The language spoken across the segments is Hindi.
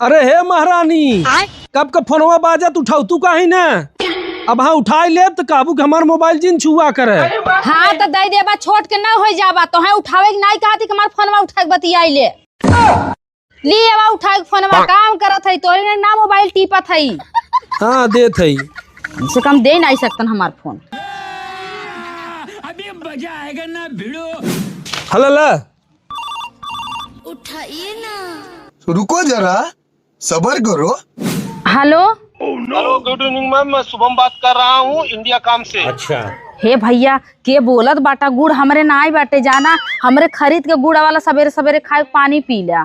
अरे हे महारानी, कब का फोनवा बाजत उठाऊ तू कहीं ना। अब हाँ उठाई ले तो काबू के हमार मोबाइल जिन छुआ करे। हाँ तो दे देबा छोट के ना हो जाबा तो है उठावे के नहीं कहती कि हमार फोनवा उठा के बतियाई ले बा उठा के फोनवा काम करत है तोरे ना मोबाइल टीपत है। हाँ दे थई से कम दे नहीं सकतन हमार फोन। अभी मजा आएगा ना भिड़ो। हला उठाइए ना। रुको जरा सबर करो। Hello hello good evening ma'am, मैं शुभम बात कर रहा हूँ इंडिया काम से। अच्छा हे भैया के बोलत बाटा गुड़ हमरे ना आई बाटे जाना हमरे खरीद के गुड़ वाला सवेरे सवेरे खाए पानी पी ला।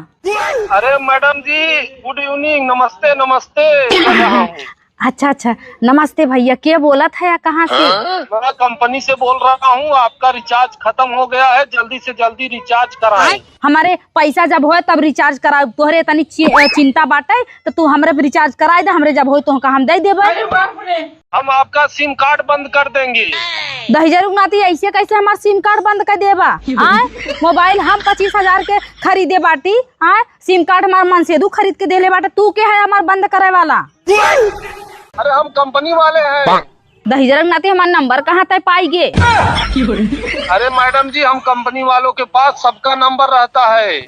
अरे मैडम जी गुड इवनिंग, नमस्ते नमस्ते कर रहा हूँ। अच्छा अच्छा नमस्ते भैया, के बोलत है कहाँ से? मैं कंपनी से बोल रहा हूँ, आपका रिचार्ज खत्म हो गया है, जल्दी से जल्दी रिचार्ज कराएं। हमारे पैसा जब होए तब रिचार्ज करा। तोहरे तनी चिंता बाटे तो तू हमरे रिचार्ज कराए दे, हमरे जब होए तो हम दे देबे। हम आपका सिम कार्ड बंद कर देंगे। 10,000 नाती ऐसे कैसे हमार सिम कार्ड बंद कर देबा? आए मोबाइल हम 25,000 के खरीदे बाटी, आए सिम कार्ड हमार मन से दू खरीद के देले बाटे, तू के है हमार बंद करे वाला? अरे हम कंपनी वाले हैं। 10,000 नाती हमार नंबर कहाँ तक पाई गे? अरे मैडम जी हम कंपनी वालों के पास सबका नंबर रहता है।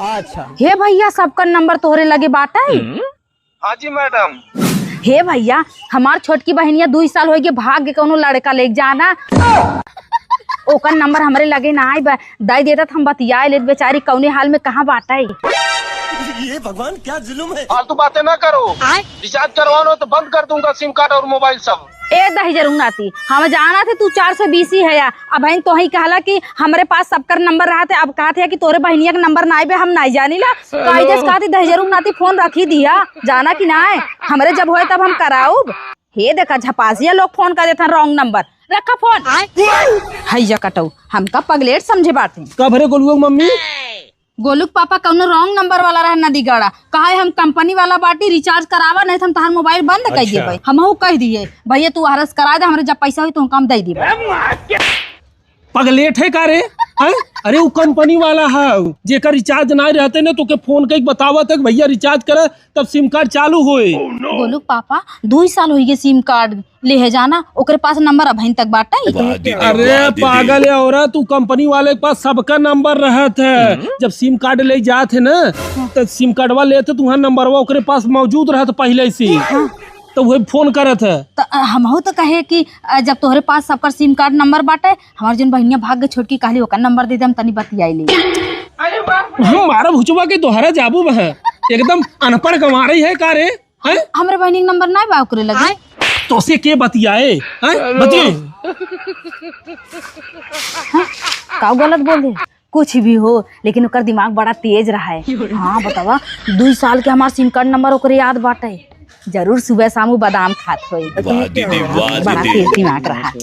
हे भैया सबका नंबर तोहरे लगे बाटे? हाँ जी मैडम। हे भैया हमार छोटकी बहनिया 2 साल हो गए भाग के कोनो लड़का ले जाना, ओकर नंबर हमरे लगे ना आई दे देता हम बतिया ले। बेचारी कौने हाल में कहाँ बाटा है। ये भगवान क्या जुल्म है। फालतू बातें ना करो, रिचार्ज करवाना तो बंद कर दूंगा सिम कार्ड और मोबाइल सब। ए 10,000 नाती हम जाना थे तू 420 है या अब बहन तो ही कहला कि हमारे पास सबकर नंबर रहा थे। अब कहा थे कि तोरे बहनिया का नंबर ना आए हम नहीं जानी ला कही देश कहा थी 10,000 नाती फोन रखी दिया जाना कि ना है हमरे जब होए तब हम कराऊ। हे देखा झपासिया लोग फोन कर देता रॉन्ग नंबर रखा फोन हैया कटऊ हमका पगलेट समझे बाटे। कब रे गोलुआ मम्मी? गोलुक पापा कौनो रॉन्ग नंबर वाला रहा नदी गड़ा कहा हम कंपनी वाला बाटी रिचार्ज करावा नहीं हम तहार मोबाइल बंद कर दिए भाई। हम कह दिए भैया तू हरस करा दे हमरे जब पैसा हुई तो हम दे दिए। पगलेट है का रे? अरे वो कंपनी वाला है जेकर रिचार्ज ना रहते ना तो के फोन के बतावा तक भैया रिचार्ज करे तब सिम कार्ड चालू होए। गोलुक पापा 2 साल हो गए सिम कार्ड ले जाना ओकरे पास नंबर अभी तक बाटे। अरे पागल है औरत, तू कंपनी वाले के पास सबका नंबर रहत है। जब सिम कार्ड ले जाते ना तो सिम कार्डवा लेते तुम्हारा नंबरवा ओकरे पास मौजूद रहत पहले से तो वही फोन करत है। तो हम तो कहे कि जब तोहरे पास सबका सिम कार्ड नंबर बाटे हमार जन बहनिया भाग के छोटकी कहली ओकर नंबर दे दे हम तनी बतियाई ले। हमारा भुचवा के दोहरा जाबू है एकदम अनपढ़ गंवारी है का रे? हमरे बहनी के नंबर नहीं बा ओकरे लगे तो से के बतियाए बतिए का गलत बोल दे कुछ भी हो लेकिन ओकर दिमाग बड़ा तेज रहा है। हाँ बतावा 2 साल के हमार सिम कार्ड नंबर ओकरे याद बाटे, जरूर सुबह शाम बादाम खात होई। बड़ा तेज दिमाग रहा है।